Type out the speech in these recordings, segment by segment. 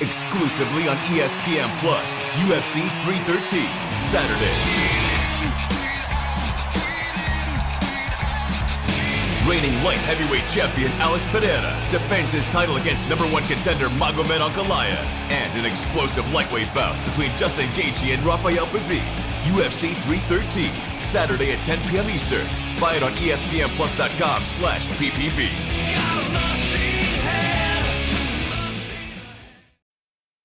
exclusively on ESPN Plus. UFC 313, Saturday. Reigning light heavyweight champion Alex Pereira defends his title against number one contender Magomed Ankalaev, and an explosive lightweight bout between Justin Gaethje and Rafael Fiziev. UFC 313, Saturday at 10 p.m. Eastern. Buy it on ESPNPlus.com/PPV.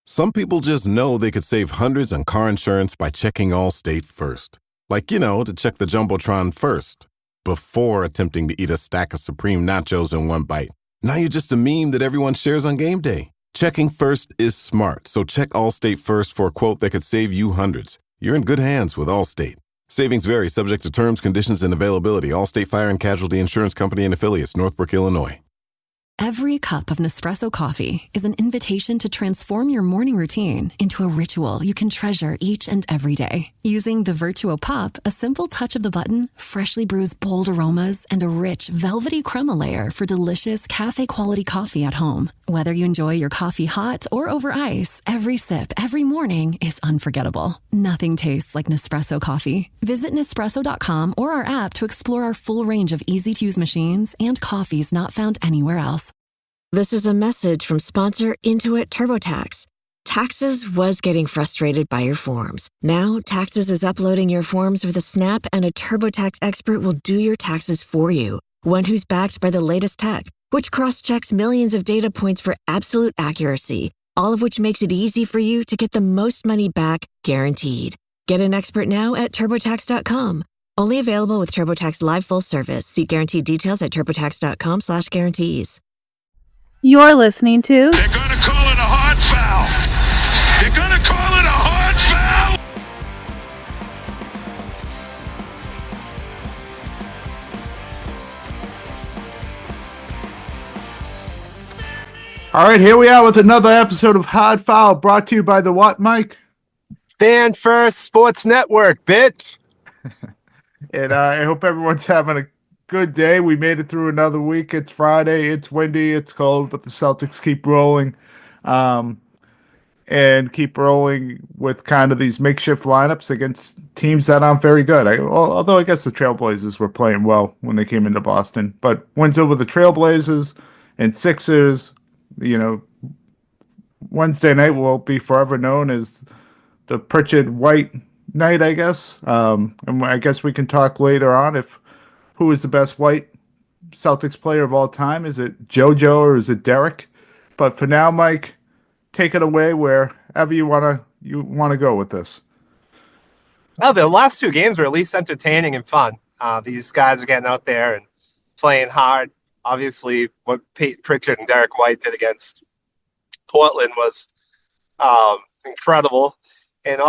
Some people just know they could save hundreds on car insurance by checking Allstate first. Like, to check the Jumbotron first, before attempting to eat a stack of Supreme nachos in one bite. Now you're just a meme that everyone shares on game day. Checking first is smart, so check Allstate first for a quote that could save you hundreds. You're in good hands with Allstate. Savings vary, subject to terms, conditions, and availability. Allstate Fire and Casualty Insurance Company and Affiliates, Northbrook, Illinois. Every cup of Nespresso coffee is an invitation to transform your morning routine into a ritual you can treasure each and every day. Using the Virtuo Pop, a simple touch of the button freshly brews bold aromas and a rich, velvety crema layer for delicious cafe-quality coffee at home. Whether you enjoy your coffee hot or over ice, every sip, every morning is unforgettable. Nothing tastes like Nespresso coffee. Visit Nespresso.com or our app to explore our full range of easy-to-use machines and coffees not found anywhere else. This is a message from sponsor Intuit TurboTax. Taxes was getting frustrated by your forms. Now, Taxes is uploading your forms with a snap, and a TurboTax expert will do your taxes for you. One who's backed by the latest tech, which cross-checks millions of data points for absolute accuracy, all of which makes it easy for you to get the most money back, guaranteed. Get an expert now at TurboTax.com. Only available with TurboTax Live Full Service. See guaranteed details at TurboTax.com/guarantees. You're listening to... They're going to call it a hard foul. They're going to call it a hard foul. All right, here we are with another episode of Hard Foul, brought to you by the what, Mike? Fan First Sports Network, bitch. And I hope everyone's having a good day. We made it through another week. It's Friday. It's windy. It's cold, but the Celtics keep rolling, and keep rolling with kind of these makeshift lineups against teams that aren't very good. Although I guess the Trailblazers were playing well when they came into Boston, but wins over the Trailblazers and Sixers. Wednesday night will be forever known as the Pritchard White night, I guess. And I guess we can talk later on if who is the best white Celtics player of all time. Is it JoJo or is it Derrick? But for now, Mike, take it away wherever you want to go with this. Well, the last two games were at least entertaining and fun. These guys are getting out there and playing hard. Obviously, what Pritchard and Derrick White did against Portland was incredible. And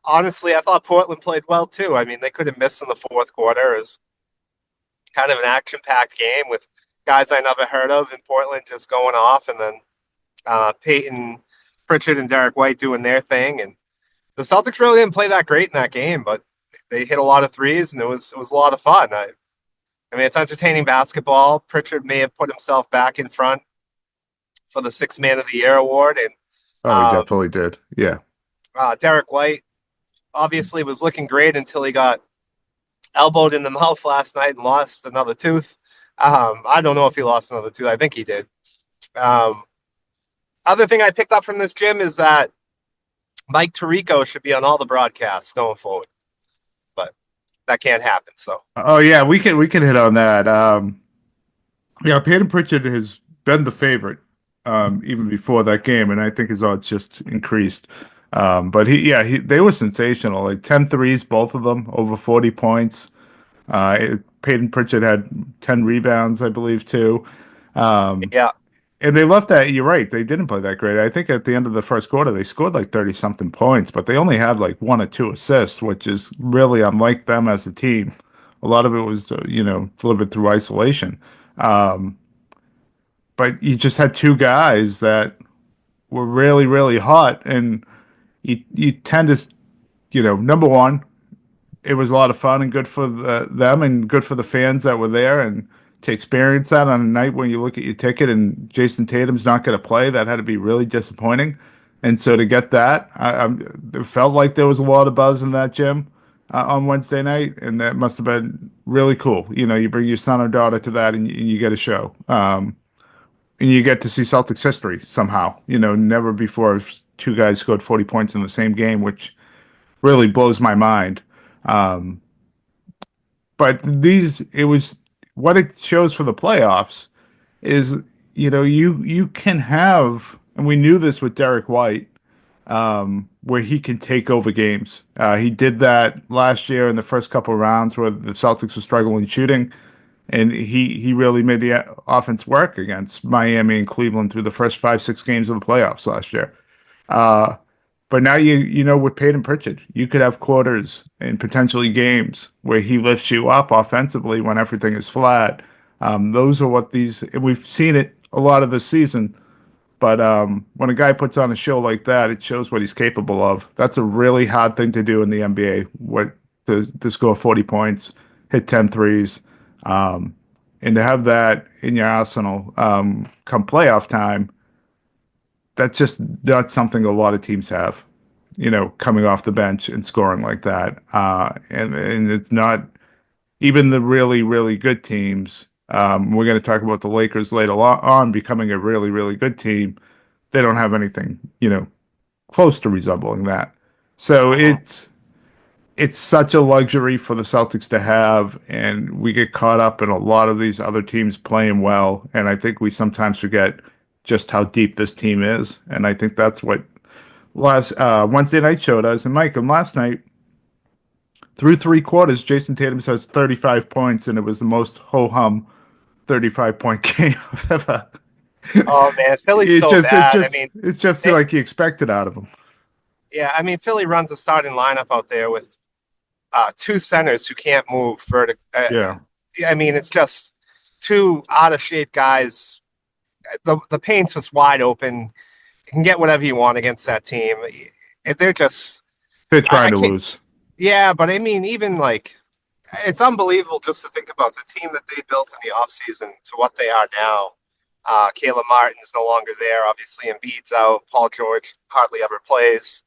honestly, I thought Portland played well too. I mean, they could have missed in the fourth quarter. It was kind of an action-packed game with guys I never heard of in Portland just going off, and then Pritchard and Derrick White doing their thing. And the Celtics really didn't play that great in that game, but they hit a lot of threes, and it was a lot of fun. I mean, it's entertaining basketball. Pritchard may have put himself back in front for the Sixth Man of the Year award, and he definitely did. Yeah. Derrick White obviously was looking great until he got elbowed in the mouth last night and lost another tooth. I don't know if he lost another tooth. I think he did. Other thing I picked up from this, Jim, is that Mike Tirico should be on all the broadcasts going forward, but that can't happen. So. Oh yeah, we can hit on that. Peyton Pritchard has been the favorite even before that game, and I think his odds just increased. But they were sensational. Like 10 threes, both of them, over 40 points. Peyton Pritchard had 10 rebounds, I believe, too. And they left that. You're right. They didn't play that great. I think at the end of the first quarter, they scored like 30-something points, but they only had like 1 or 2 assists, which is really unlike them as a team. A lot of it was, delivered through isolation. But you just had two guys that were really, really hot, and you tend to, number one, it was a lot of fun and good for them and good for the fans that were there, and to experience that on a night when you look at your ticket and Jason Tatum's not going to play, that had to be really disappointing. And so to get that, it felt like there was a lot of buzz in that gym on Wednesday night, and that must have been really cool. You bring your son or daughter to that, and you get a show, and you get to see Celtics history somehow. Never before have two guys scored 40 points in the same game, which really blows my mind. Um, but it was what it shows for the playoffs is, you can have, and we knew this with Derrick White, where he can take over games. He did that last year in the first couple of rounds where the Celtics were struggling shooting, and he really made the offense work against Miami and Cleveland through the first 5-6 games of the playoffs last year. But now with Peyton Pritchard, you could have quarters and potentially games where he lifts you up offensively when everything is flat. Those are what we've seen it a lot of this season. But when a guy puts on a show like that, it shows what he's capable of. That's a really hard thing to do in the NBA, to score 40 points, hit 10 threes, and to have that in your arsenal come playoff time. That's just not something a lot of teams have, coming off the bench and scoring like that. And it's not even the really, really good teams. We're going to talk about the Lakers later on becoming a really, really good team. They don't have anything, close to resembling that. So it's such a luxury for the Celtics to have, and we get caught up in a lot of these other teams playing well, and I think we sometimes forget just how deep this team is, and I think that's what last Wednesday night showed us. And Mike, and last night, through three quarters, Jason Tatum has 35 points, and it was the most ho-hum 35-point game I've ever. Oh man, Philly's bad. It's just like you expected out of them. Yeah, Philly runs a starting lineup out there with two centers who can't move vertically. Yeah. It's just two out of shape guys. The paint's just wide open. You can get whatever you want against that team. They're trying to lose. Yeah, but even it's unbelievable just to think about the team that they built in the offseason to what they are now. Caleb Martin's no longer there. Obviously, Embiid's out. Paul George hardly ever plays.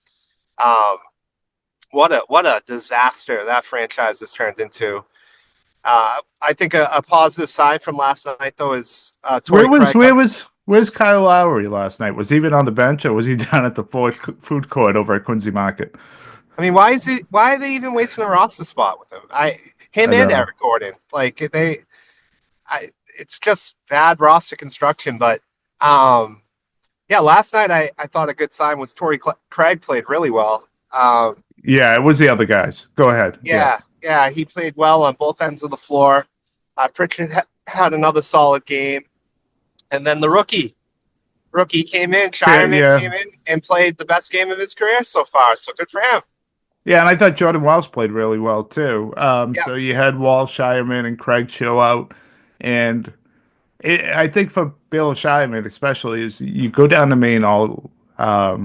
What a disaster that franchise has turned into. I think a positive sign from last night, though, is where's Kyle Lowry last night? Was he even on the bench, or was he down at the food court over at Quincy Market? Why are they even wasting a roster spot with him? And Eric Gordon, it's just bad roster construction. But last night I thought a good sign was Torrey Craig played really well. It was the other guys. Go ahead. Yeah, he played well on both ends of the floor. Pritchard had another solid game, and then the rookie came in. Shireman came in and played the best game of his career so far. So good for him. Yeah, and I thought Jordan Walsh played really well too. So you had Walsh, Shireman, and Craig show out, and I think for Bill Shireman especially is you go down to Maine all I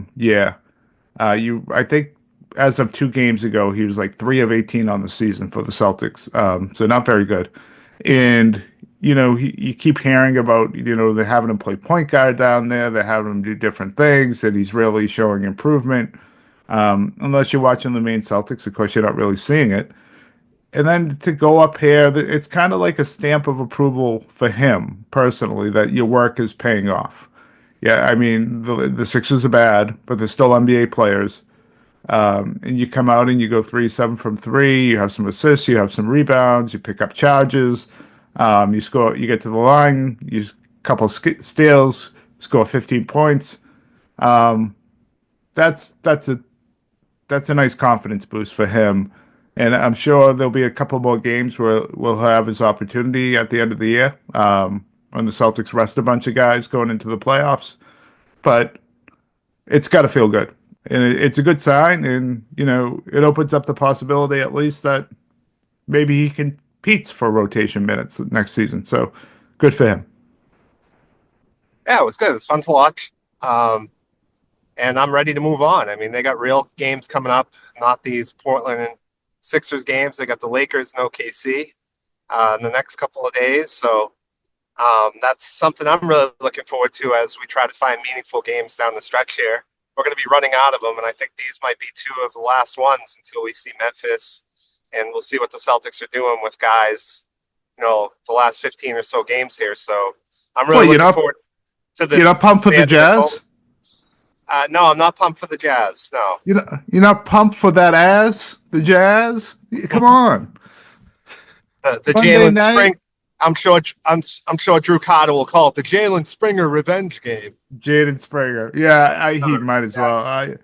think as of 2 games ago he was like 3 of 18 on the season for the Celtics, so not very good. And you keep hearing about they're having him play point guard down there, they're having him do different things, and he's really showing improvement. Unless you're watching the Maine Celtics, of course, you're not really seeing it. And then to go up here, it's kind of like a stamp of approval for him personally that your work is paying off. Yeah, the Sixers are bad, but they're still NBA players. And you come out and you go 3-7 from 3. You have some assists, you have some rebounds, you pick up charges, you score. You get to the line, you couple steals, score 15 points. That's a nice confidence boost for him. And I'm sure there'll be a couple more games where we'll have his opportunity at the end of the year when the Celtics rest a bunch of guys going into the playoffs. But it's got to feel good. And it's a good sign. And, it opens up the possibility at least that maybe he competes for rotation minutes next season. So good for him. Yeah, it was good. It was fun to watch. And I'm ready to move on. They got real games coming up, not these Portland and Sixers games. They got the Lakers and OKC in the next couple of days. So that's something I'm really looking forward to as we try to find meaningful games down the stretch here. we're going to be running out of them. And I think these might be two of the last ones until we see Memphis, and we'll see what the Celtics are doing with guys, the last 15 or so games here. So I'm really looking forward to this. You're not pumped for the Jazz? No, I'm not pumped for the Jazz. No. You're not pumped for that ass? The Jazz? Come on. The Jalen Spring. I'm sure Drew Carter will call it the Jalen Springer revenge game. Jaden Springer. Yeah, he might as well.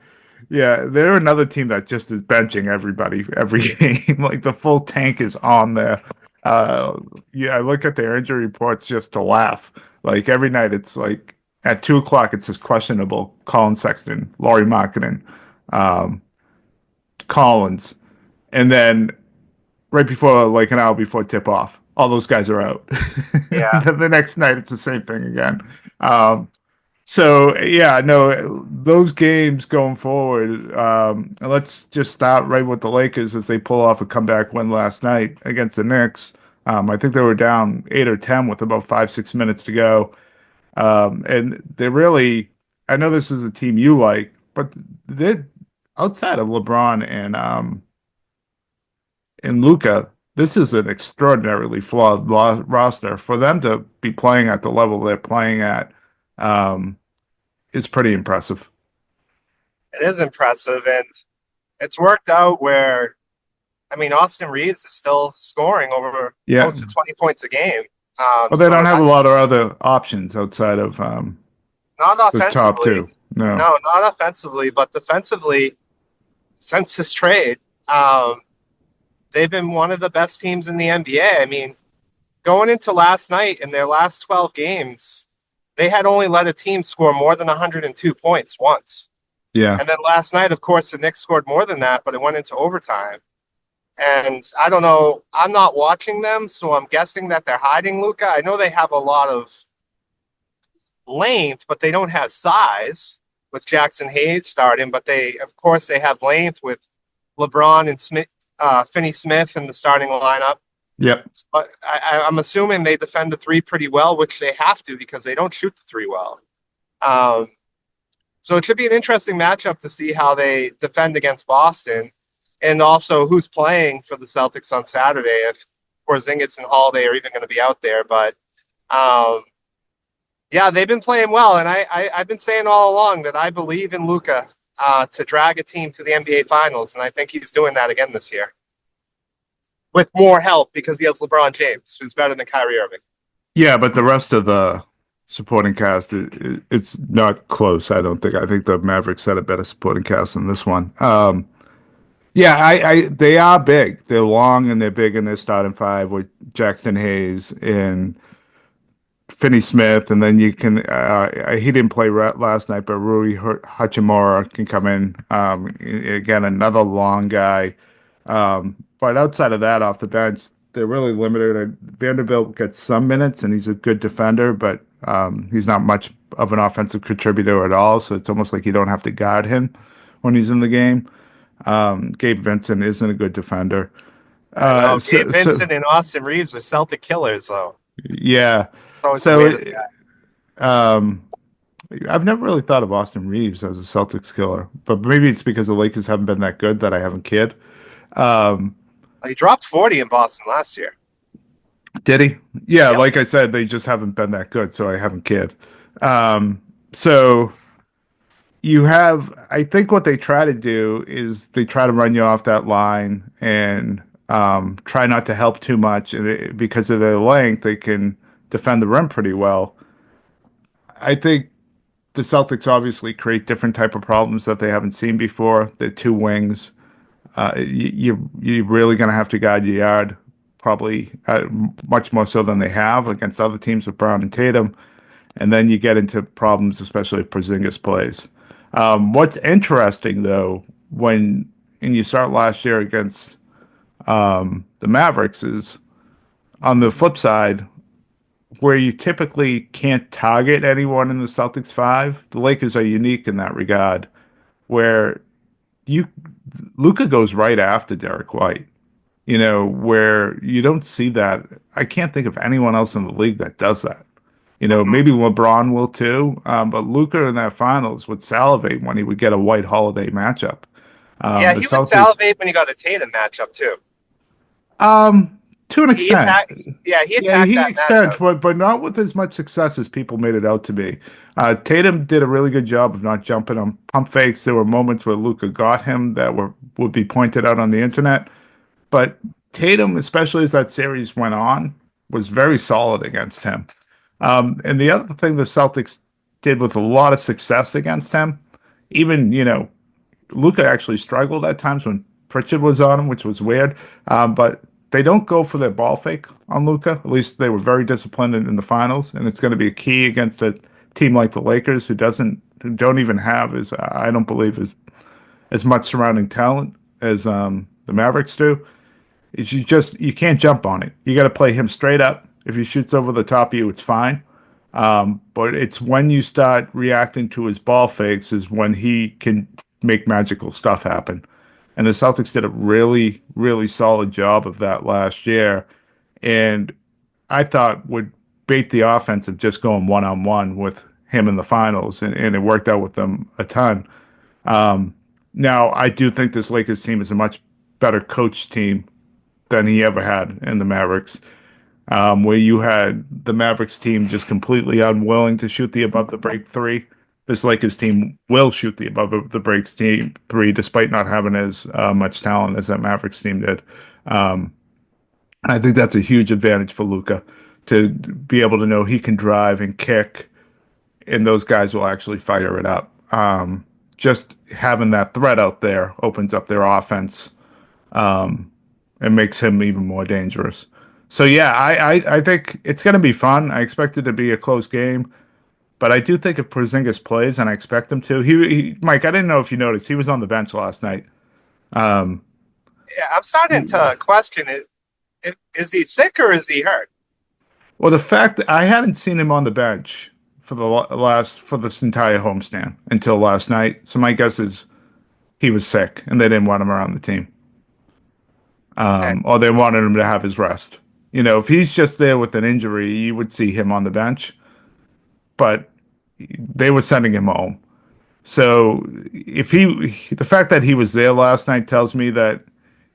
They're another team that just is benching everybody every game. Like the full tank is on there. I look at their injury reports just to laugh. Like every night it's like at 2:00 it says questionable. Colin Sexton, Laurie Markkinen, Collins, and then right before, like an hour before tip off, all those guys are out. Yeah. Then the next night it's the same thing again. Those games going forward. Let's just start right with the Lakers as they pull off a comeback win last night against the Knicks. I think they were down 8 or 10 with about 5-6 minutes to go. And they really, I know this is a team you like, but they outside of LeBron and Luka, this is an extraordinarily flawed roster. For them to be playing at the level they're playing at is pretty impressive. It is impressive, and it's worked out where, Austin Reeves is still scoring over close to 20 points a game. They don't have a lot of other options outside of not offensively. the top two. No, not offensively, but defensively, since this trade, they've been one of the best teams in the NBA. Going into last night, in their last 12 games, they had only let a team score more than 102 points once. Yeah. And then last night, of course, the Knicks scored more than that, but it went into overtime. And I don't know, I'm not watching them, so I'm guessing that they're hiding Luka. I know they have a lot of length, but they don't have size with Jackson Hayes starting. But they have length with LeBron and Finney Smith in the starting lineup. Yep. But I'm assuming they defend the three pretty well, which they have to because they don't shoot the three well. So it should be an interesting matchup to see how they defend against Boston, and also who's playing for the Celtics on Saturday, if Porzingis and Holiday are even going to be out there. But they've been playing well, and I've been saying all along that I believe in Luka to drag a team to the NBA Finals, and I think he's doing that again this year with more help because he has LeBron James, who's better than Kyrie Irving. Yeah, but the rest of the supporting cast, it's not close, I don't think. I think the Mavericks had a better supporting cast than this one. They are big. They're long and they're big in their starting five with Jackson Hayes and Finney Smith, and then you can he didn't play last night, but Rui Hachimura can come in. Again, another long guy. But outside of that, off the bench, they're really limited. Vanderbilt gets some minutes, and he's a good defender, but he's not much of an offensive contributor at all, so it's almost like you don't have to guard him when he's in the game. Gabe Vincent isn't a good defender. Gabe Vincent and Austin Reeves are Celtic killers, though. Yeah. I've never really thought of Austin Reeves as a Celtics killer, but maybe it's because the Lakers haven't been that good that I haven't cared. He dropped 40 in Boston last year. Did he? Yeah, yep. Like I said, they just haven't been that good, so I haven't cared. So you have, I think what they try to do is they try to run you off that line and try not to help too much. And because of their length, they can defend the rim pretty well. I think the Celtics obviously create different type of problems that they haven't seen before. They're two wings. You're really going to have to guard your yard, probably much more so than they have against other teams with Brown and Tatum. And then you get into problems, especially if Porzingis plays. What's interesting, though, and you start last year against the Mavericks, is on the flip side, where you typically can't target anyone in the Celtics five, the Lakers are unique in that regard, where Luka goes right after Derrick White, where you don't see that. I can't think of anyone else in the league that does that. Maybe LeBron will too. But Luka in that finals would salivate when he would get a White Holiday matchup. Yeah, The he would Celtics, salivate when he got a Tatum matchup too. to an He extent. attacked. Yeah, he Yeah, attacked he that extends, matchup. but not with as much success as people made it out to be. Tatum did a really good job of not jumping on pump fakes. There were moments where Luka got him that would be pointed out on the internet. But Tatum, especially as that series went on, was very solid against him. And the other thing the Celtics did with a lot of success against him, even, Luka actually struggled at times when Pritchard was on him, which was weird. But they don't go for their ball fake on Luka. At least they were very disciplined in the finals, and it's going to be a key against a team like the Lakers who don't even have I don't believe as much surrounding talent as the Mavericks do. Is you can't jump on it. You got to play him straight up. If he shoots over the top of you, it's fine. But it's when you start reacting to his ball fakes is when he can make magical stuff happen. And the Celtics did a really, really solid job of that last year. And I thought would bait the offense of just going one-on-one with him in the finals. And it worked out with them a ton. Now, I do think this Lakers team is a much better coached team than he ever had in the Mavericks, where you had the Mavericks team just completely unwilling to shoot the above the break three. This Lakers team will shoot the above the break three, despite not having as much talent as that Mavericks team did. I think that's a huge advantage for Luka to be able to know he can drive and kick, and those guys will actually fire it up. Just having that threat out there opens up their offense. And makes him even more dangerous. So yeah, I think it's going to be fun. I expect it to be a close game, but I do think if Porzingis plays, and I expect him to, Mike, I didn't know if you noticed he was on the bench last night. Yeah, I'm starting to question it. Is he sick or is he hurt? Well, the fact that I hadn't seen him on the bench for this entire homestand until last night, so my guess is he was sick and they didn't want him around the team. Or they wanted him to have his rest. If he's just there with an injury, you would see him on the bench, but they were sending him home. So the fact that he was there last night tells me that,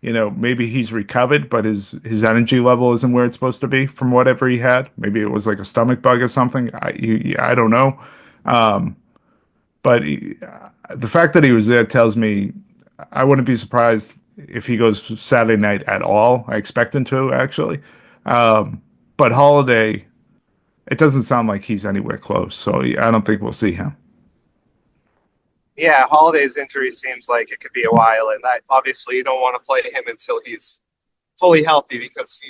maybe he's recovered, but his energy level isn't where it's supposed to be from whatever he had. Maybe it was like a stomach bug or something. I don't know. But the fact that he was there tells me I wouldn't be surprised if he goes Saturday night at all. I expect him to, actually. But Holiday, it doesn't sound like he's anywhere close, so I don't think we'll see him. Yeah, Holiday's injury seems like it could be a while, and obviously you don't want to play him until he's fully healthy because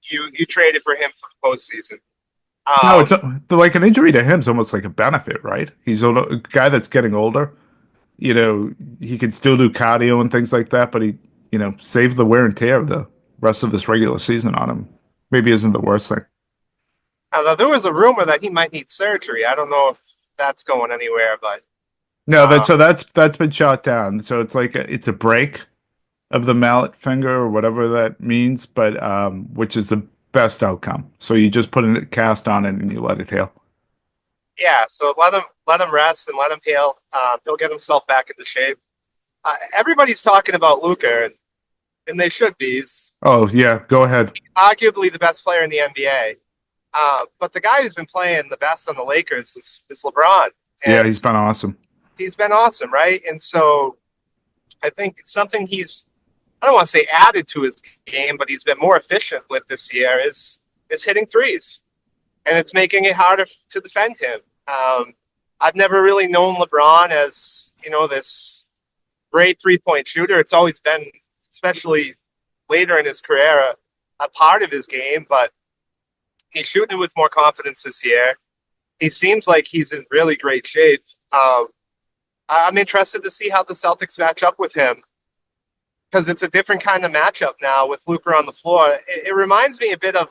you traded for him for the postseason. No, it's like an injury to him is almost like a benefit, right? He's a guy that's getting older. He can still do cardio and things like that, but he, save the wear and tear of the rest of this regular season on him. Maybe isn't the worst thing. Now, there was a rumor that he might need surgery. I don't know if that's going anywhere, but no, that's been shot down. So it's like it's a break of the mallet finger or whatever that means, but which is the best outcome. So you just put a cast on it and you let it heal. Yeah, so let him rest and let him heal. He'll get himself back into shape. Everybody's talking about Luka, and they should be. Oh yeah, go ahead. Arguably the best player in the NBA. But the guy who's been playing the best on the Lakers is LeBron. Yeah, he's been awesome. He's been awesome, right? And so I think something I don't want to say added to his game, but he's been more efficient with this year is hitting threes. And it's making it harder to defend him. I've never really known LeBron as, this great three-point shooter. It's always been, especially later in his career, a part of his game, but he's shooting it with more confidence this year. He seems like he's in really great shape. I'm interested to see how the Celtics match up with him because it's a different kind of matchup now with Luka on the floor. It reminds me a bit of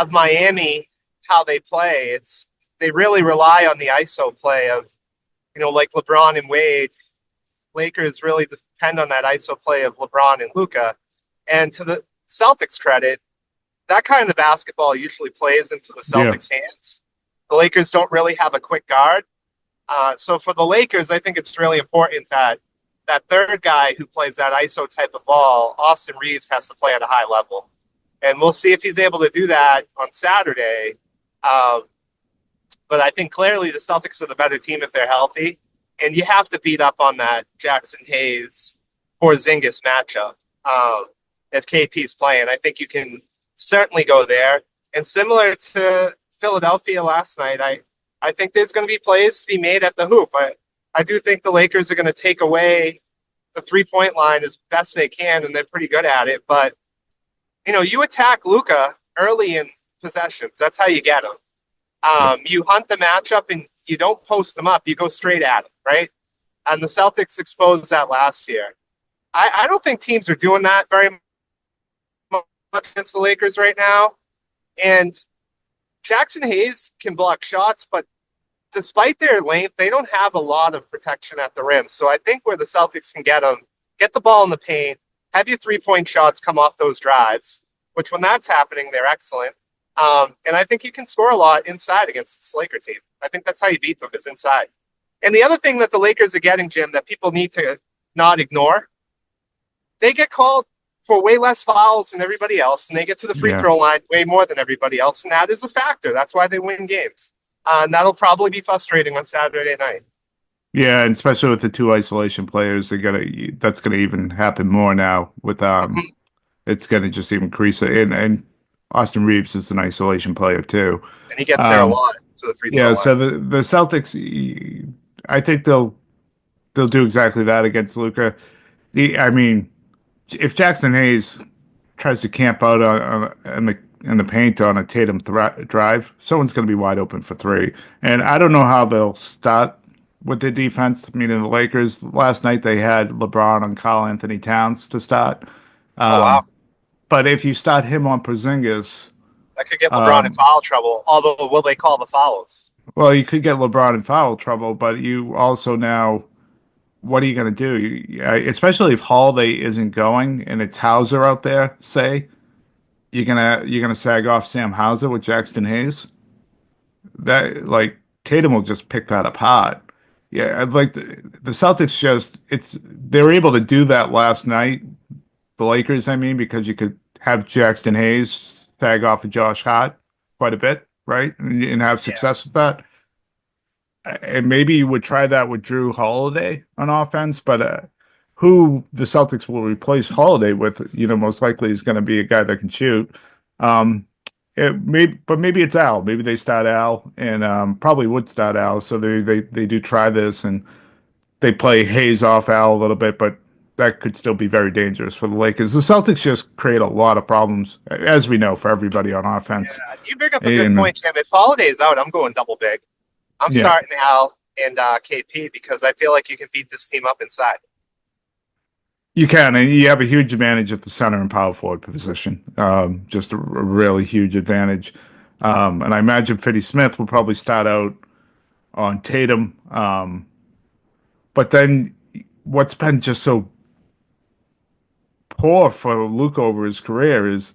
Miami, how they play. They really rely on the ISO play of, like LeBron and Wade. Lakers really depend on that ISO play of LeBron and Luka. And to the Celtics' credit, that kind of basketball usually plays into the Yeah. Celtics' hands. The Lakers don't really have a quick guard. So for the Lakers, I think it's really important that that third guy who plays that ISO type of ball, Austin Reeves, has to play at a high level. And we'll see if he's able to do that on Saturday. But I think clearly the Celtics are the better team if they're healthy. And you have to beat up on that Jackson Hayes Porzingis matchup. If KP's playing, I think you can certainly go there. And similar to Philadelphia last night, I think there's going to be plays to be made at the hoop. I do think the Lakers are going to take away the three-point line as best they can, and they're pretty good at it. But, you attack Luka early in possessions. That's how you get him. You hunt the matchup, and you don't post them up. You go straight at him, right? And the Celtics exposed that last year. I don't think teams are doing that very much against the Lakers right now. And Jackson Hayes can block shots, but despite their length, they don't have a lot of protection at the rim. So I think where the Celtics can get them, get the ball in the paint, have your three-point shots come off those drives, which when that's happening, they're excellent. And I think you can score a lot inside against this Laker team. I think that's how you beat them, is inside. And the other thing that the Lakers are getting, Jim, that people need to not ignore, they get called for way less fouls than everybody else, and they get to the free throw line way more than everybody else, and that is a factor. That's why they win games. And that'll probably be frustrating on Saturday night. Yeah, and especially with the two isolation players, that's gonna even happen more now with it's gonna just even increase it. And Austin Reeves is an isolation player too. And he gets there a lot to the free throw line. So the Celtics, I think they'll do exactly that against Luka. If Jackson Hayes tries to camp out in the paint on a Tatum drive, someone's going to be wide open for three. And I don't know how they'll start with their defense. Meaning the Lakers last night, they had LeBron on Karl Anthony Towns to start. Wow. But if you start him on Porzingis, that could get LeBron in foul trouble. Although, will they call the fouls? Well, you could get LeBron in foul trouble, but you also now, what are you going to do? Especially if Holiday isn't going and it's Hauser out there, say, you're gonna sag off Sam Hauser with Jackson Hayes. That, like, Tatum will just pick that apart. Yeah, like the Celtics they were able to do that last night. The Lakers, because you could have Jackson Hayes tag off of Josh Hart quite a bit, right? And have success with that. And maybe you would try that with Drew Holiday on offense, but who the Celtics will replace Holiday with, most likely is going to be a guy that can shoot. But maybe it's Al. Maybe they start Al, and probably would start Al. So they do try this, and they play Hayes off Al a little bit, but that could still be very dangerous for the Lakers. The Celtics just create a lot of problems, as we know, for everybody on offense. Yeah, you bring up a good point, Jim. If Holiday's out, I'm going double big. I'm starting Al and KP because I feel like you can beat this team up inside. You can, and you have a huge advantage at the center and power forward position. Just a really huge advantage. And I imagine Finney Smith will probably start out on Tatum. But then what's been just so poor for Luka over his career is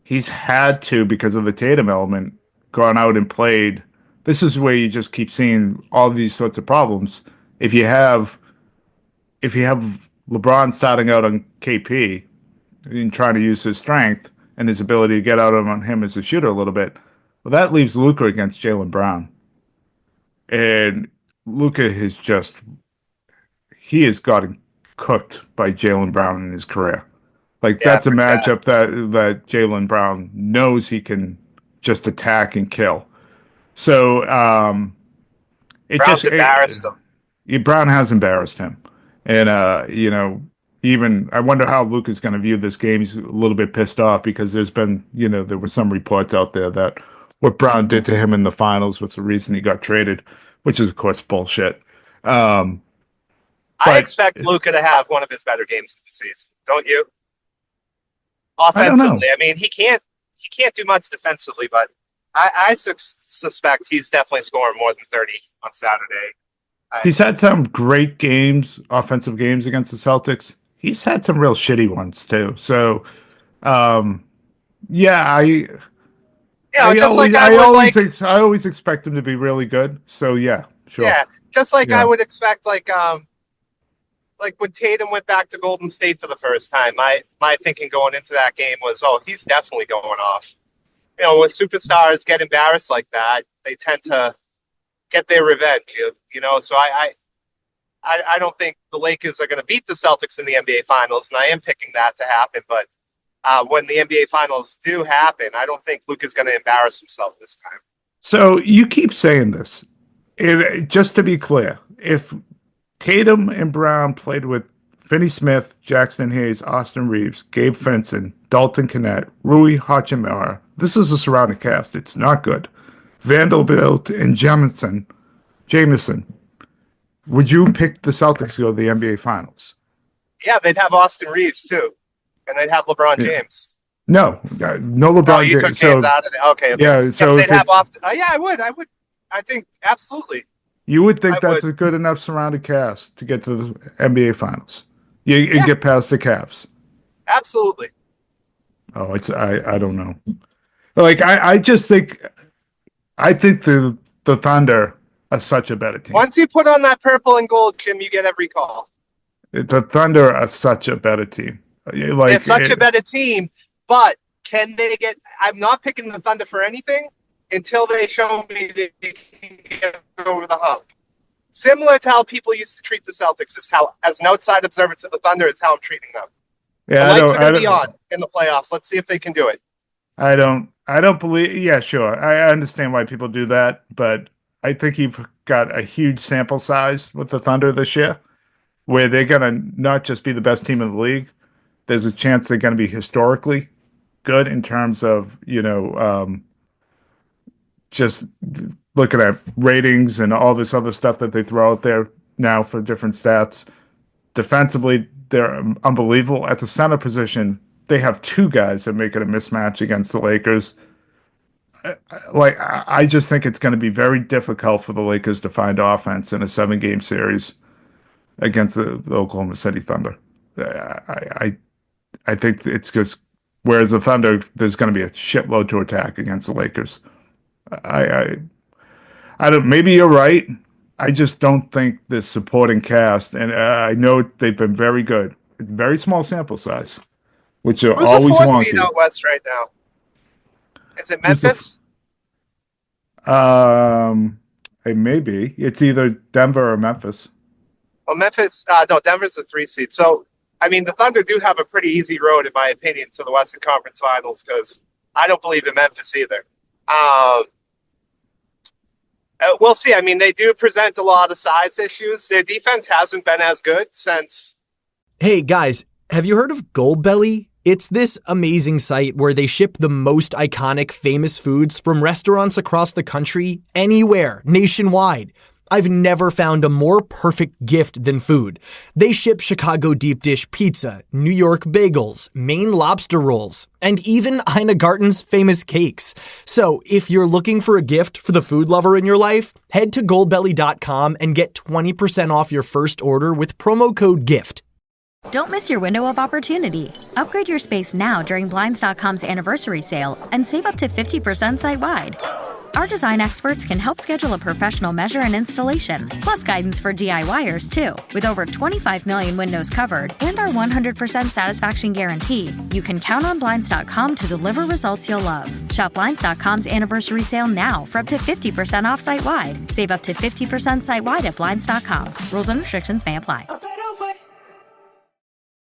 he's had to, because of the Tatum element, gone out and played. This is where you just keep seeing all these sorts of problems. If you have LeBron starting out on KP and trying to use his strength and his ability to get out on him as a shooter a little bit, well, that leaves Luka against Jaylen Brown. And Luka he has gotten cooked by Jaylen Brown in his career. That's a matchup that Jaylen Brown knows he can just attack and kill. So Brown's embarrassed him. Brown has embarrassed him. And, even I wonder how Luka's going to view this game. He's a little bit pissed off because there's been, there were some reports out there that what Brown did to him in the finals was the reason he got traded, which is, of course, bullshit. I expect Luka to have one of his better games of the season, don't you? Offensively, he can't do much defensively, but I suspect he's definitely scoring more than 30 on Saturday. He's had some great games, offensive games against the Celtics. He's had some real shitty ones too. So, Yeah, just I always expect him to be really good. So yeah, sure. yeah, just like Yeah. I would expect like when Tatum went back to Golden State for the first time, my thinking going into that game was, oh, he's definitely going off. When superstars get embarrassed like that, they tend to get their revenge. So I don't think the Lakers are going to beat the Celtics in the NBA Finals, and I am picking that to happen. But when the NBA Finals do happen, I don't think Luka's going to embarrass himself this time. So you keep saying this. Just to be clear, if Tatum and Brown played with Finney Smith, Jackson Hayes, Austin Reeves, Gabe Finson, Dalton Kennett, Rui Hachimura, this is a surrounding cast. It's not good. Vanderbilt and Jamison, would you pick the Celtics to go to the NBA Finals? Yeah, they'd have Austin Reeves too, and they'd have LeBron James. No LeBron you James. Took James out of it. Okay. Yeah, so they'd have off. Yeah, I would. I think absolutely. You would think that's a good enough surrounding cast to get to the NBA Finals. You get past the Cavs. Absolutely. Oh, I don't know. Like I just think the Thunder are such a better team. Once you put on that purple and gold, Jim, you get every call. The Thunder are such a better team. They're such a better team, but can they get? I'm not picking the Thunder for anything until they show me they can get over the hump. Similar to how people used to treat the Celtics, is how, as an outside observer to the Thunder, is how I'm treating them. Yeah, the lights are going to be on in the playoffs. Let's see if they can do it. I don't believe. Yeah, sure. I understand why people do that, but I think you've got a huge sample size with the Thunder this year, where they're going to not just be the best team in the league. There's a chance they're going to be historically good in terms of just looking at ratings and all this other stuff that they throw out there now for different stats. Defensively, they're unbelievable. At the center position, they have two guys that make it a mismatch against the Lakers. I just think it's going to be very difficult for the Lakers to find offense in a 7-game series against the Oklahoma City Thunder. I think it's just, whereas the Thunder, there's going to be a shitload to attack against the Lakers. I don't. Maybe you're right. I just don't think the supporting cast, and I know they've been very good. It's a very small sample size, which are always wonky. Who's the 4th seed out west right now? Is it Memphis? It may be. It's either Denver or Memphis. Well, Memphis. No, Denver's the 3 seed. So, I mean, the Thunder do have a pretty easy road, in my opinion, to the Western Conference Finals, because I don't believe in Memphis either. We'll see. I mean, they do present a lot of size issues. Their defense hasn't been as good since. Hey, guys, have you heard of Goldbelly? It's this amazing site where they ship the most iconic, famous foods from restaurants across the country, anywhere, nationwide. I've never found a more perfect gift than food. They ship Chicago deep dish pizza, New York bagels, Maine lobster rolls, and even Ina Garten's famous cakes. So if you're looking for a gift for the food lover in your life, head to goldbelly.com and get 20% off your first order with promo code GIFT. Don't miss your window of opportunity. Upgrade your space now during Blinds.com's anniversary sale and save up to 50% site-wide. Our design experts can help schedule a professional measure and installation, plus guidance for DIYers too. With over 25 million windows covered and our 100% satisfaction guarantee, you can count on Blinds.com to deliver results you'll love. Shop Blinds.com's anniversary sale now for up to 50% off site-wide. Save up to 50% site-wide at Blinds.com. Rules and restrictions may apply.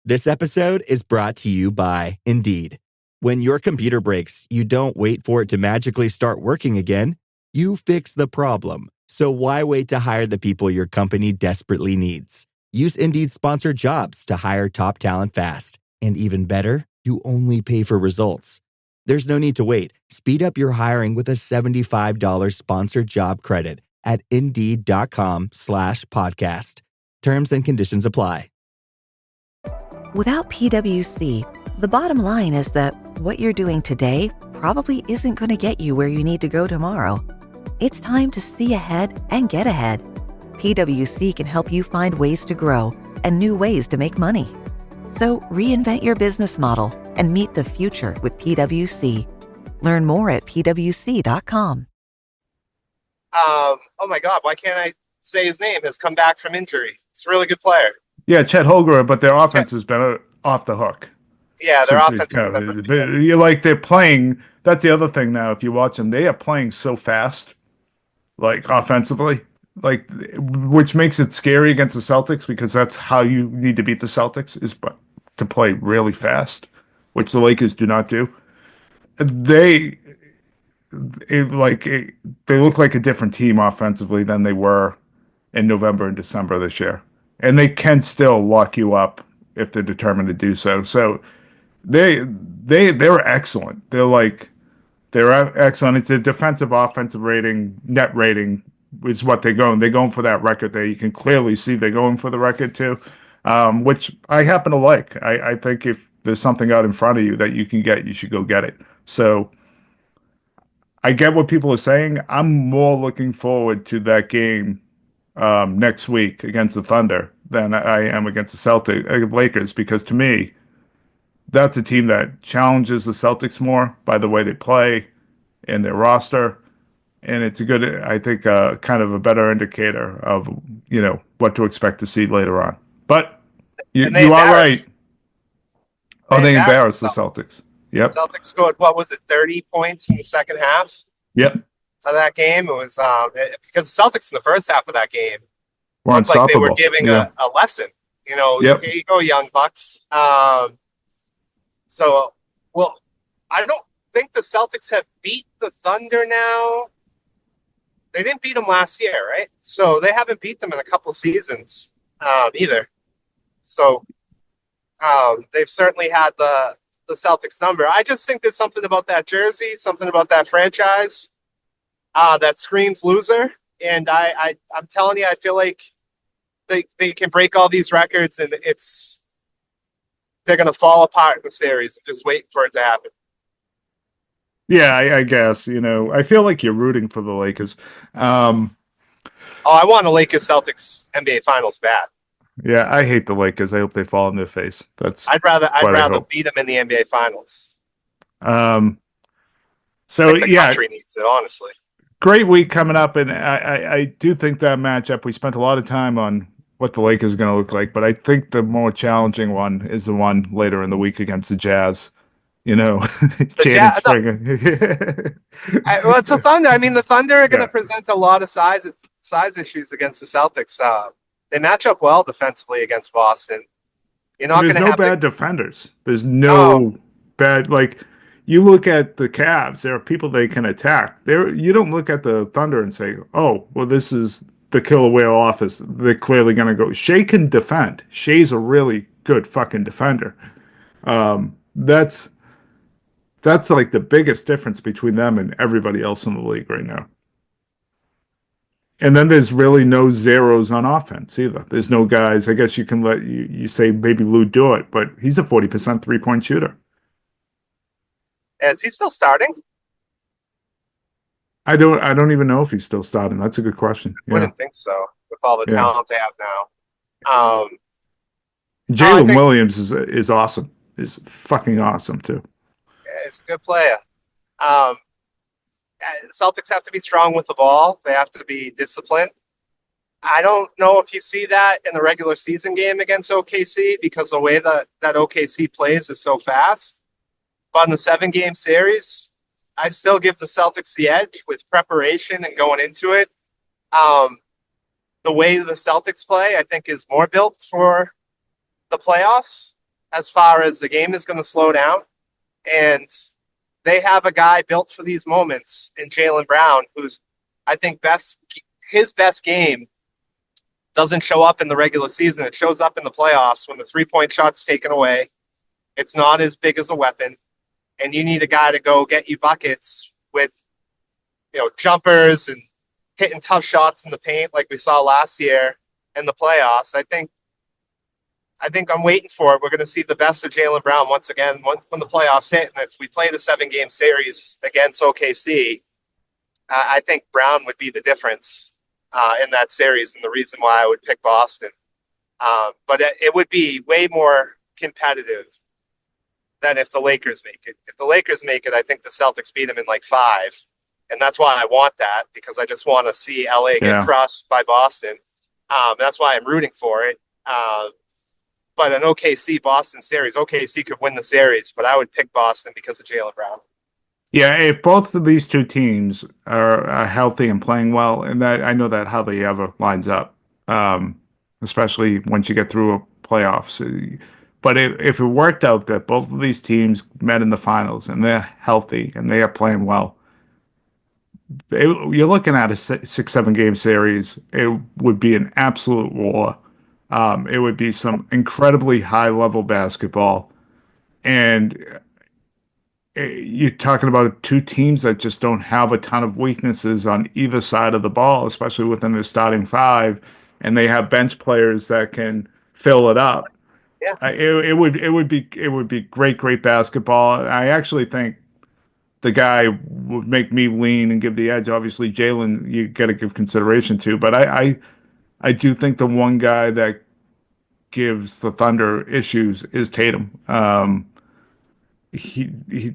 This episode is brought to you by Indeed. When your computer breaks, you don't wait for it to magically start working again. You fix the problem. So why wait to hire the people your company desperately needs? Use Indeed's sponsored jobs to hire top talent fast. And even better, you only pay for results. There's no need to wait. Speed up your hiring with a $75 sponsored job credit at Indeed.com/podcast. Terms and conditions apply. Without PwC, the bottom line is that what you're doing today probably isn't going to get you where you need to go tomorrow. It's time to see ahead and get ahead. PwC can help you find ways to grow and new ways to make money. So reinvent your business model and meet the future with PwC. Learn more at pwc.com. Oh my God, why can't I say his name? Has come back from injury. It's a really good player. Yeah, Chet Holmgren, but their offense has been off the hook. Yeah, their Since offense he's come. You're like, they're playing. That's the other thing now. If you watch them, they are playing so fast, like offensively, like which makes it scary against the Celtics because that's how you need to beat the Celtics is to play really fast, which the Lakers do not do. They they look like a different team offensively than they were in November and December this year, and they can still lock you up if they're determined to do so. So they're excellent. They're excellent. It's a defensive offensive rating, net rating is what they're going. They're going for that record there. You can clearly see they're going for the record too, which I happen to like. I think if there's something out in front of you that you can get, you should go get it. So I get what people are saying. I'm more looking forward to that game next week against the Thunder than I am against the Lakers, because to me, that's a team that challenges the Celtics more by the way they play and their roster. And it's a good, I think, kind of a better indicator of, what to expect to see later on. But you are right. They embarrassed the Celtics. Yep. Celtics scored, what was it, 30 points in the second half? Yep. Of that game. It was because the Celtics in the first half of that game looked like they were giving a lesson. Yep. Here you go, young bucks. So, I don't think the Celtics have beat the Thunder now. They didn't beat them last year, right? So they haven't beat them in a couple seasons either. So they've certainly had the Celtics number. I just think there's something about that jersey, something about that franchise that screams loser. And I'm telling you, I feel like they can break all these records and they're going to fall apart in the series. I'm just waiting for it to happen. Yeah, I guess, I feel like you're rooting for the Lakers. I want the Lakers Celtics NBA Finals bad. Yeah, I hate the Lakers. I hope they fall on their face. I'd rather beat them in the NBA Finals. So the country needs it, honestly. Great week coming up, and I do think that matchup. We spent a lot of time on what the Lakers are going to look like, but I think the more challenging one is the one later in the week against the Jazz. Jaden Springer. It's the Thunder. I mean, the Thunder are going to present a lot of size issues against the Celtics. They match up well defensively against Boston. There's no bad defenders. There's no bad, you look at the Cavs, there are people they can attack. You don't look at the Thunder and say, oh, well, this is the killer whale office. They're clearly going to go. Shea can defend. Shea's a really good fucking defender. That's like the biggest difference between them and everybody else in the league right now. And then there's really no zeros on offense either. There's no guys. I guess you can let you say maybe Lou do it, but he's a 40% 3-point shooter. Is he still starting? I don't even know if he's still starting. That's a good question. I wouldn't think so with all the talent they have now. Jalen Williams is awesome. Is fucking awesome too. He's a good player. Celtics have to be strong with the ball. They have to be disciplined. I don't know if you see that in the regular season game against OKC because the way that OKC plays is so fast. But in the 7-game series, I still give the Celtics the edge with preparation and going into it. The way the Celtics play, I think, is more built for the playoffs as far as the game is going to slow down. And they have a guy built for these moments in Jaylen Brown, who's, I think, his best game doesn't show up in the regular season. It shows up in the playoffs when the 3-point shot's taken away. It's not as big as a weapon. And you need a guy to go get you buckets with, jumpers and hitting tough shots in the paint like we saw last year in the playoffs. I think I'm waiting for it. We're going to see the best of Jaylen Brown once again when the playoffs hit. And if we play the 7-game series against OKC, I think Brown would be the difference in that series and the reason why I would pick Boston. But it would be way more competitive than if the Lakers make it. If the Lakers make it, I think the Celtics beat them in like 5. And that's why I want that, because I just want to see LA get crushed by Boston. That's why I'm rooting for it. But an OKC-Boston series, OKC could win the series, but I would pick Boston because of Jaylen Brown. Yeah, if both of these two teams are healthy and playing well, and that I know that hardly ever lines up, especially once you get through a playoffs. But if it worked out that both of these teams met in the finals and they're healthy and they are playing well, you're looking at a 6-7 game series. It would be an absolute war. It would be some incredibly high level basketball, and you're talking about two teams that just don't have a ton of weaknesses on either side of the ball, especially within their starting 5, and they have bench players that can fill it up. Yeah, it would be great basketball. I actually think the guy would make me lean and give the edge. Obviously, Jaylen, you got to give consideration to, but I do think the one guy that gives the Thunder issues is Tatum. He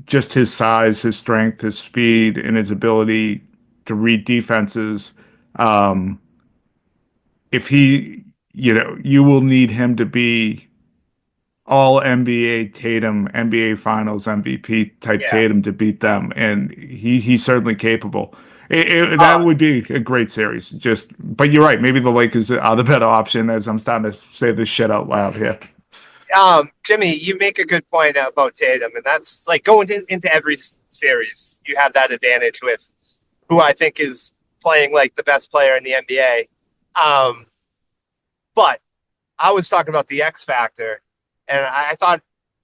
just his size, his strength, his speed, and his ability to read defenses. If he, you will need him to be all NBA Tatum, NBA Finals MVP type Tatum to beat them, and he's certainly capable. That would be a great series. But you're right. Maybe the Lakers are the better option. As I'm starting to say this shit out loud here. Jimmy, you make a good point about Tatum, and that's like going into every series. You have that advantage with who I think is playing like the best player in the NBA. But I was talking about the X factor, and I thought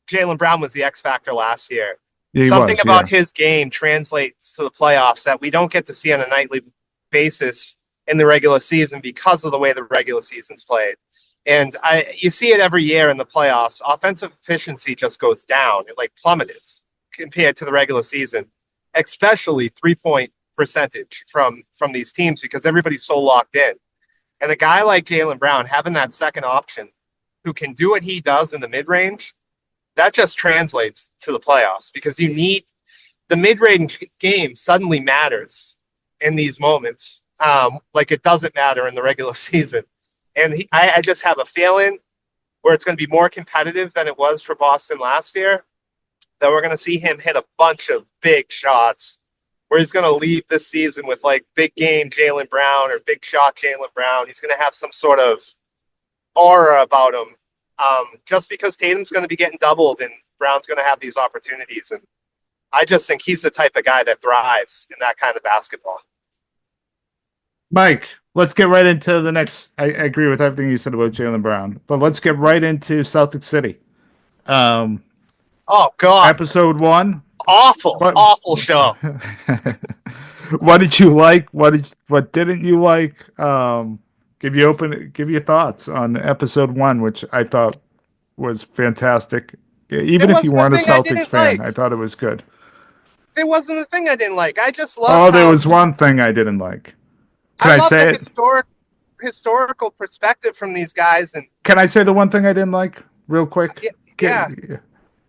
Jaylen Brown was the X factor last year. Yeah, something about his game translates to the playoffs that we don't get to see on a nightly basis in the regular season because of the way the regular season's played. And you see it every year in the playoffs. Offensive efficiency just goes down. It like plummets compared to the regular season, especially 3-point percentage from these teams because everybody's so locked in. And a guy like Jaylen Brown having that second option who can do what he does in the mid-range, that just translates to the playoffs because you need the mid-range game suddenly matters in these moments. Like it doesn't matter in the regular season. And I just have a feeling where it's going to be more competitive than it was for Boston last year, that we're going to see him hit a bunch of big shots where he's going to leave this season with like big game Jaylen Brown or big shot Jaylen Brown. He's going to have some sort of aura about him just because Tatum's going to be getting doubled and Brown's going to have these opportunities. And I just think he's the type of guy that thrives in that kind of basketball. Mike, let's get right into the next. I agree with everything you said about Jaylen Brown, but let's get right into Celtics City. Oh, God. Episode 1. Awful show. What did you like? What didn't you like? Give your thoughts on episode 1, which I thought was fantastic. Even if you weren't a Celtics fan, I thought it was good. There wasn't a thing I didn't like. I just love. Oh, there was one thing I didn't like. Can I say it? Historical perspective from these guys, and can I say the one thing I didn't like real quick? Yeah.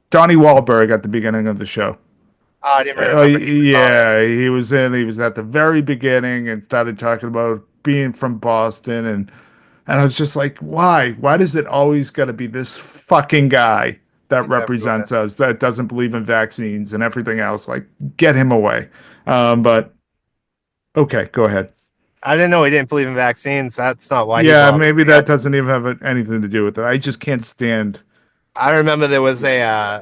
Donnie Wahlberg at the beginning of the show. I didn't remember. He was at the very beginning and started talking about being from Boston, and I was just like, why? Why does it always got to be this fucking guy that represents us, that doesn't believe in vaccines and everything else? Like, get him away. But okay, go ahead. I didn't know he didn't believe in vaccines. That's not why. Yeah, maybe that doesn't even have anything to do with it. I just can't stand. I remember there was a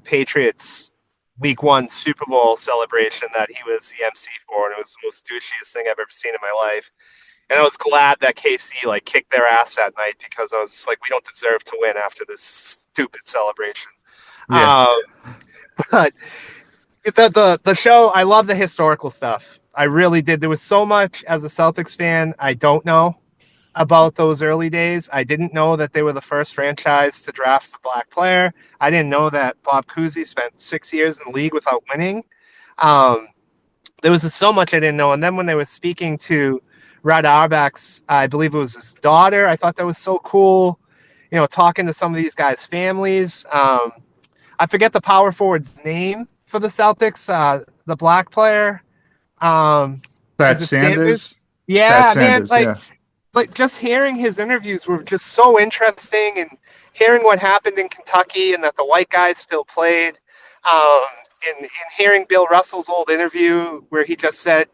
Patriots Week 1 Super Bowl celebration that he was the MC for, and it was the most douchiest thing I've ever seen in my life. And I was glad that KC kicked their ass that night because I was just like, we don't deserve to win after this stupid celebration. Yeah. But the show, I love the historical stuff. I really did. There was so much as a Celtics fan I don't know about those early days. I didn't know that they were the first franchise to draft a black player. I didn't know that Bob Cousy spent 6 years in the league without winning. There was so much I didn't know. And then when they were speaking to Red Auerbach's, I believe it was his daughter, I thought that was so cool. talking to some of these guys' families. I forget the power forward's name for the Celtics, the black player. Pat Is it Sanders? Pat Yeah, man. Sanders, yeah. Like just hearing his interviews were just so interesting, and hearing what happened in Kentucky and that the white guys still played. Um, and hearing Bill Russell's old interview where he just said,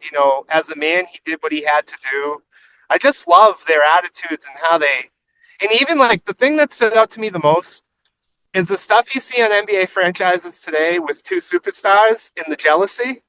as a man, he did what he had to do. I just love their attitudes and and even like the thing that stood out to me the most is the stuff you see on NBA franchises today with two superstars and the jealousy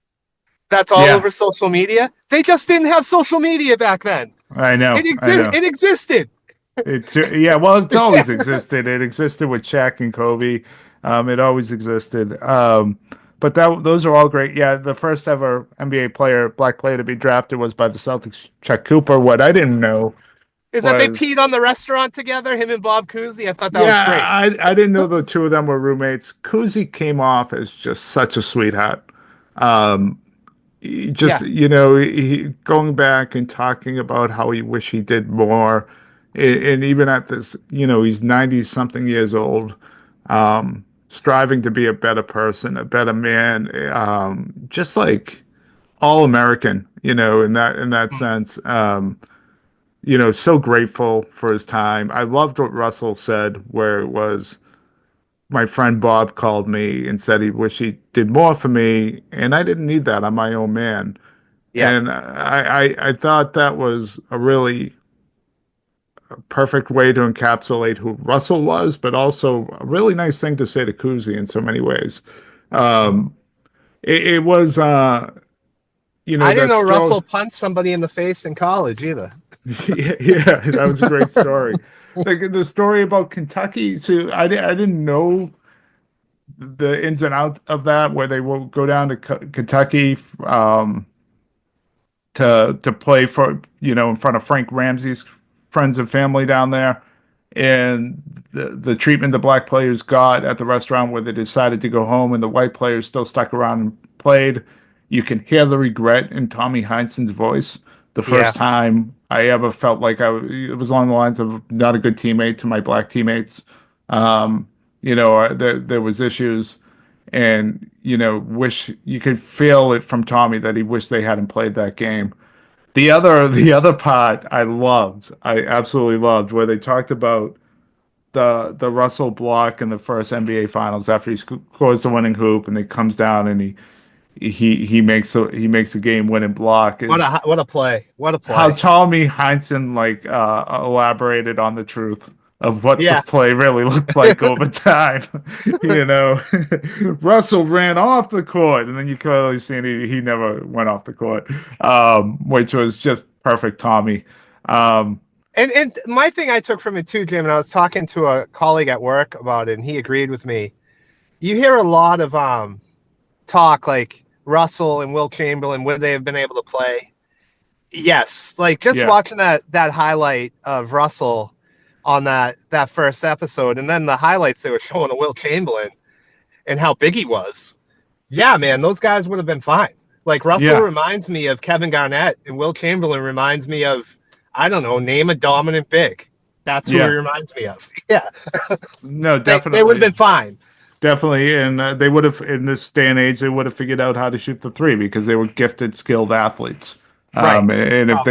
that's all over social media. They just didn't have social media back then. I know. It existed. Well, it's always existed. It existed with Shaq and Kobe. It always existed. But those are all great. Yeah, the first ever NBA black player to be drafted was by the Celtics, Chuck Cooper. What I didn't know is that they peed on the restaurant together, him and Bob Cousy. I thought that was great. I didn't know the two of them were roommates. Cousy came off as just such a sweetheart. He going back and talking about how he wish he did more, and even at this, he's 90 something years old, striving to be a better person, a better man, just like all American, in that sense. So grateful for his time. I loved what Russell said, where it was, my friend Bob called me and said he wished he did more for me, and I didn't need that. I'm my own man. Yeah. And I thought that was a really perfect way to encapsulate who Russell was, but also a really nice thing to say to Cousy in so many ways. It was, I didn't know Russell punched somebody in the face in college either. Yeah, that was a great story. Like the story about Kentucky, so I didn't know the ins and outs of that, where they will go down to Kentucky to play for, in front of Frank Ramsey's friends and family down there, and the treatment the black players got at the restaurant where they decided to go home, and the white players still stuck around and played. You can hear the regret in Tommy Heinsohn's voice. The first time I ever felt like it was along the lines of not a good teammate to my black teammates. There was issues, and wish you could feel it from Tommy that he wished they hadn't played that game. The other part I absolutely loved, where they talked about the Russell block in the first NBA Finals after he scores the winning hoop, and he comes down and he makes a game-winning block. What a play! What a play! How Tommy Heinsohn elaborated on the truth of what the play really looked like over time. Russell ran off the court, and then you clearly see he never went off the court, which was just perfect Tommy. And my thing I took from it too, Jim, and I was talking to a colleague at work about it, and he agreed with me. You hear a lot of talk like Russell and Will Chamberlain, would they have been able to play? Yes, watching that highlight of Russell on that first episode, and then the highlights they were showing of Will Chamberlain and how big he was. Yeah, man, those guys would have been fine. Like Russell reminds me of Kevin Garnett, and Will Chamberlain reminds me of, I don't know, name a dominant big. That's who he reminds me of. Yeah. No, definitely. They would have been fine. Definitely, and they would have, in this day and age, they would have figured out how to shoot the three because they were gifted, skilled athletes. Right. And if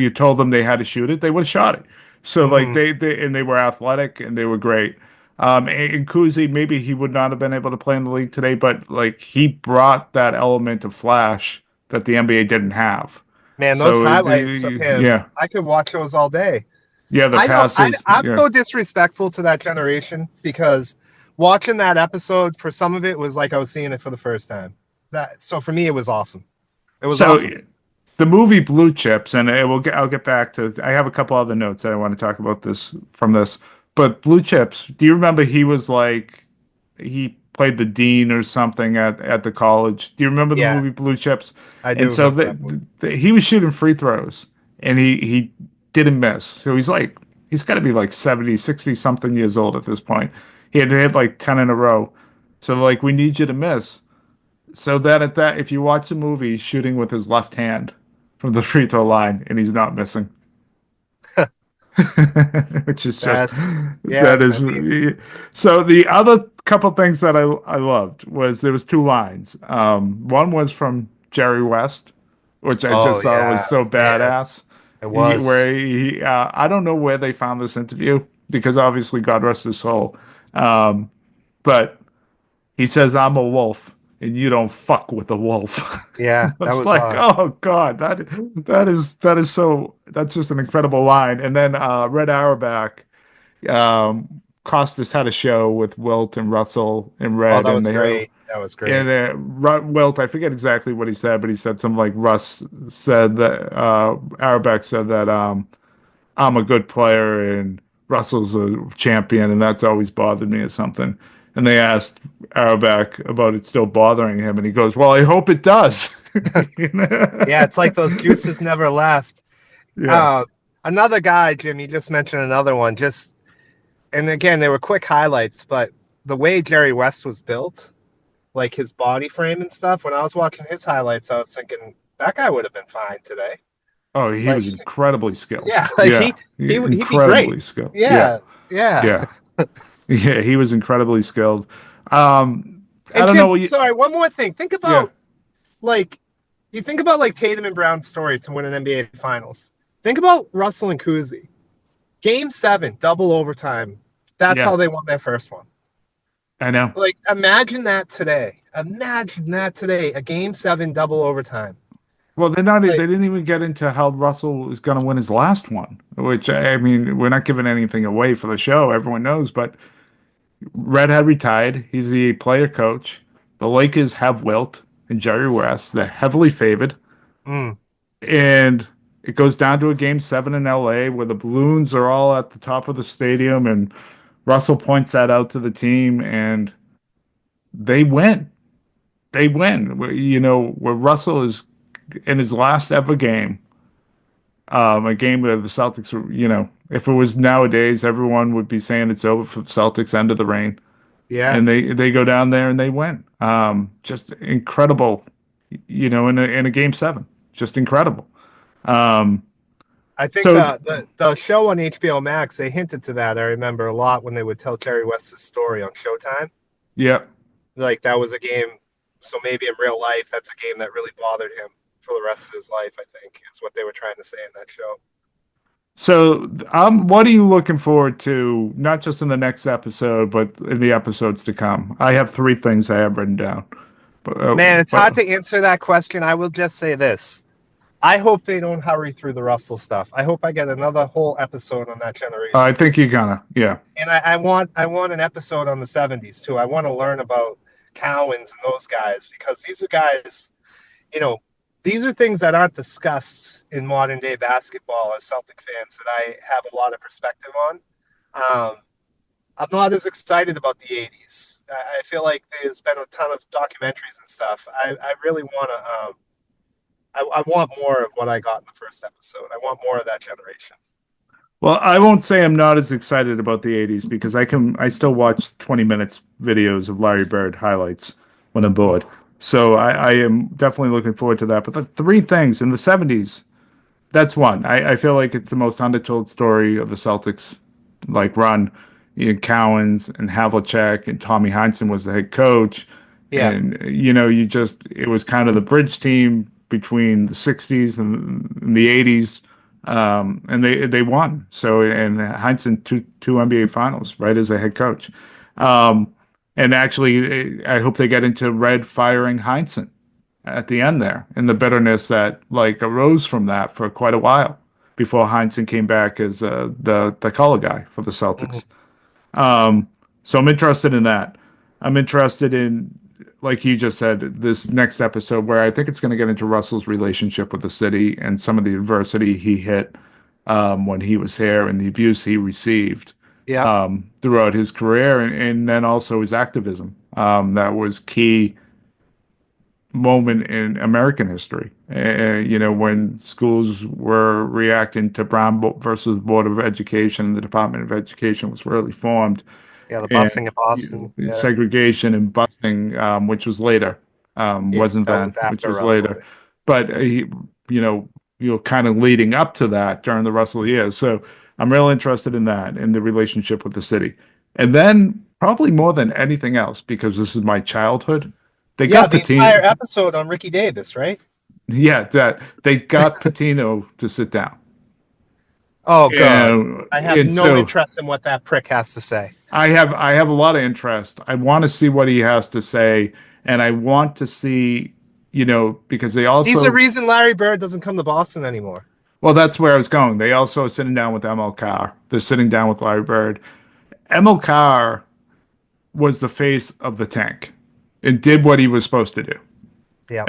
you told them they had to shoot it, they would have shot it. So they were athletic and they were great. And Cousy, maybe he would not have been able to play in the league today, but he brought that element of flash that the NBA didn't have. Man, those highlights of him, I could watch those all day. Yeah, the passes. I'm so disrespectful to that generation because watching that episode, for some of it, was like I was seeing it for the first time. So for me, it was awesome. It was awesome. The movie Blue Chips, and I'll get back to. I have a couple other notes that I want to talk about this. But Blue Chips, do you remember he played the dean or something at the college? Do you remember the movie Blue Chips? I do. And so he was shooting free throws, and he didn't miss. So he's got to be like 70, 60 something years old at this point. He had hit like 10 in a row. So we need you to miss. So if you watch the movie, he's shooting with his left hand from the free throw line, and he's not missing. which is just yeah. that is. So the other couple things that I loved was there was two lines. One was from Jerry West, which I just thought was so badass. It was. I don't know where they found this interview because obviously God rest his soul, but he says, "I'm a wolf, and you don't fuck with a wolf." Yeah, I that was was like, hard. oh God, that is so that's just an incredible line. And then Red Auerbach, Costas had a show with Wilt and Russell and Oh, Red, that and was they had great. That was and great. Wilt, I forget exactly what he said, but he said something like Russ said that Auerbach said that I'm a good player and Russell's a champion, and that's always bothered me or something. And they asked Auerbach about it still bothering him, and he goes, "Well, I hope it does." Yeah, it's like those juices never left. Yeah. Another guy, Jim, you just mentioned another one. And again, they were quick highlights, but the way Jerry West was built, like his body frame and stuff, when I was watching his highlights, I was thinking that guy would have been fine today. Oh, he Like, was incredibly skilled. yeah, like Yeah, he'd be great. incredibly skilled. Yeah, yeah. Yeah, yeah. He was incredibly skilled. I And don't know Jim, what you. sorry, one more thing. Think Yeah, about like you think about like Tatum and Brown's story to win an NBA Finals. Think about Russell and Kuzi. Game 7, double overtime. That's yeah. how they won their first one. I know. Like, imagine that today. Imagine that today. A Game 7, double overtime. Well, they're not. They Like, didn't even get into how Russell is going to win his last one. Which I mean, we're not giving anything away for the show. Everyone knows, but Red had retired. He's the player coach. The Lakers have Wilt and Jerry West. They're heavily favored. mm, And it goes down to a game 7 in LA where the balloons are all at the top of the stadium. And Russell points that out to the team and they win. They win. You know, where Russell is in his last ever game, a game where the Celtics were, you know, if it was nowadays, everyone would be saying it's over for the Celtics, end of the reign. yeah. And they go down there and they win. Just incredible, you know, in a game 7, just incredible. I think So the show on HBO Max, they hinted to that. I remember a lot when they would tell Jerry West's story on Showtime. yeah, Like, that was a game. So maybe in real life, that's a game that really bothered him for the rest of his life, I think, is what they were trying to say in that show. so what are you looking forward to? Not just in the next episode, but in the episodes to come. I have 3 things I have written down. Man, it's hard to answer that question. I will just say this. I hope they don't hurry through the Russell stuff. I hope I get another whole episode on that generation. I think you're gonna, yeah. And I want an episode on the 70s too. I want to learn about Cowens and those guys because these are guys, you know, these are things that aren't discussed in modern day basketball as Celtic fans that I have a lot of perspective on. I'm not as excited about the 80s. I feel like there's been a ton of documentaries and stuff. I really want to I want more of what I got in the first episode. I want more of that generation. Well, I won't say I'm not as excited about the 80s because I still watch 20 minutes videos of Larry Bird highlights when I'm bored. So I am definitely looking forward to that. But the 3 things in the 70s, that's one. I feel like it's the most undertold story of the Celtics like run. You know, Cowens and Havlicek and Tommy Heinsohn was the head coach. Yeah. And, you know, it was kind of the bridge team between the 60s and the 80s. And they won. So, and Heinsohn, two NBA finals, right, as a head coach. And actually, I hope they get into Red firing Heinsohn at the end there and the bitterness that like arose from that for quite a while before Heinsohn came back as the color guy for the Celtics. So I'm interested in that. I'm interested in, like you just said, this next episode where I think it's going to get into Russell's relationship with the city and some of the adversity he hit when he was here and the abuse he received throughout his career and then also his activism. That was key moment in American history. You know, when schools were reacting to Brown versus Board of Education, the Department of Education was really formed. Yeah, the busing in Boston. Segregation and busing, which was later, wasn't that then, was after which was Russell. later. But, you know, kind of leading up to that during the Russell years. So I'm real interested in that, in the relationship with the city. And then probably more than anything else, because this is my childhood, they got the Patino. entire episode on Ricky Davis, right? Yeah, that they got Patino to sit down. Oh God, I have And no so interest in what that prick has to say. I have a lot of interest. I want to see what he has to say, and I want to see, because they also He's the reason Larry Bird doesn't come to Boston anymore. Well, that's where I was going. They also are sitting down with ML Carr. They're sitting down with Larry Bird. ML Carr was the face of the tank and did what he was supposed to do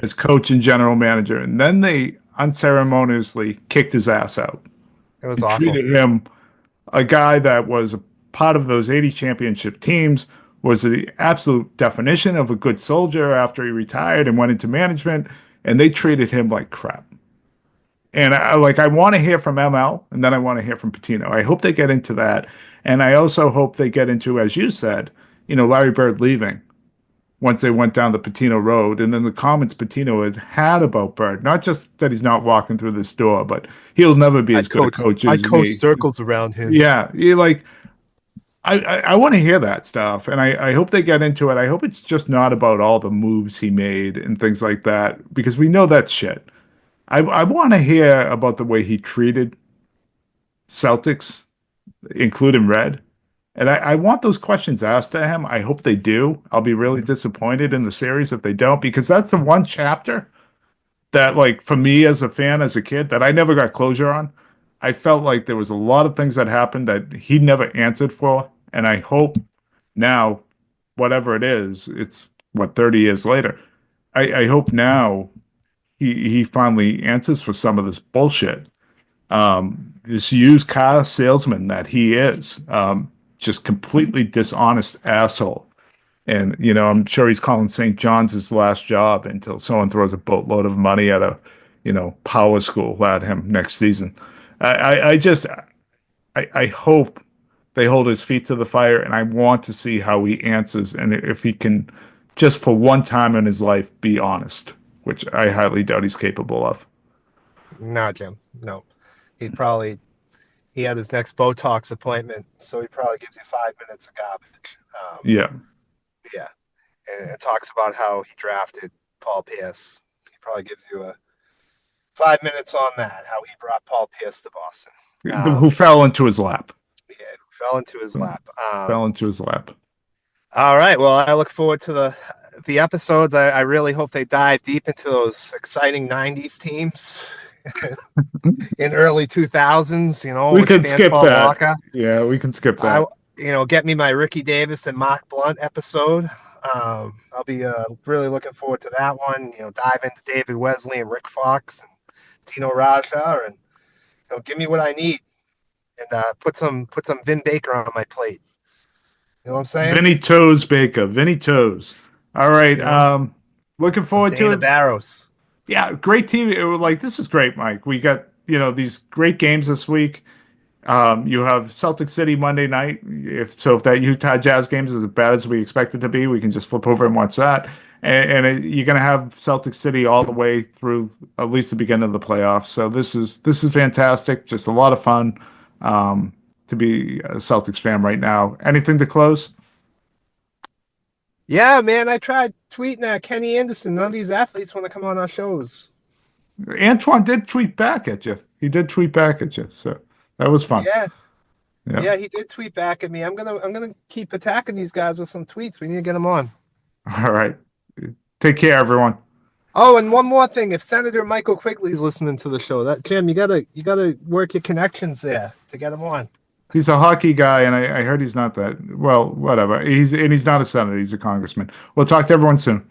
as coach and general manager. And then they unceremoniously kicked his ass out. It was awful. Treated him, a guy that was a part of those 80 championship teams, was the absolute definition of a good soldier after he retired and went into management, and they treated him like crap. And I want to hear from ML, and then I want to hear from Patino. I hope they get into that. And I also hope they get into, as you said, Larry Bird leaving once they went down the Patino road. And then the comments Patino had about Bird, not just that he's not walking through this door, but he'll never be as good a coach as I coach me. circles around him. Yeah. I want to hear that stuff. And I hope they get into it. I hope it's just not about all the moves he made and things like that, because we know that's shit. I want to hear about the way he treated Celtics, including Red. And I want those questions asked to him. I hope they do. I'll be really disappointed in the series if they don't, because that's the one chapter that, for me as a fan, as a kid, that I never got closure on. I felt like there was a lot of things that happened that he never answered for. And I hope now, whatever it is, it's 30 years later. I hope now he finally answers for some of this bullshit. This used car salesman that he is, just completely dishonest asshole. And, I'm sure he's calling St. John's his last job until someone throws a boatload of money at a, power school at him next season. I hope they hold his feet to the fire, and I want to see how he answers and if he can, just for one time in his life, be honest, which I highly doubt he's capable of. No, Jim. No. He had his next Botox appointment, so he probably gives you 5 minutes of garbage. Yeah. Yeah. And it talks about how he drafted Paul Pierce. He probably gives you 5 minutes on that, how he brought Paul Pierce to Boston. Who fell into his lap. Yeah, who fell into his lap. Fell into his lap. All right. Well, I look forward to the episodes. I really hope they dive deep into those exciting 90s teams in early 2000s, we can skip that. Walker. Yeah, we can skip that. Get me my Ricky Davis and Mark Blunt episode. I'll be really looking forward to that one. Dive into David Wesley and Rick Fox and Tino Raja, and give me what I need, and put some Vin Baker on my plate. You know what I'm saying? Vinny Toes Baker. Vinny Toes. All right. Yeah. Looking forward to it. Barros. Yeah, great TV. This is great, Mike. We got, these great games this week. You have Celtics City Monday night. If that Utah Jazz game is as bad as we expect it to be, we can just flip over and watch that. And you're going to have Celtics City all the way through at least the beginning of the playoffs. So this is fantastic. Just a lot of fun to be a Celtics fan right now. Anything to close? Yeah, man. I tried tweeting at Kenny Anderson. None of these athletes want to come on our shows. Antoine did tweet back at you. He did tweet back at you. So that was fun. Yeah, he did tweet back at me. I'm gonna keep attacking these guys with some tweets. We need to get them on. All right. Take care, everyone. Oh, and one more thing. If Senator Michael Quigley's listening to the show, Jim, you gotta work your connections there to get him on. He's a hockey guy, and I heard he's not that. Well, whatever. He's not a senator. He's a congressman. We'll talk to everyone soon.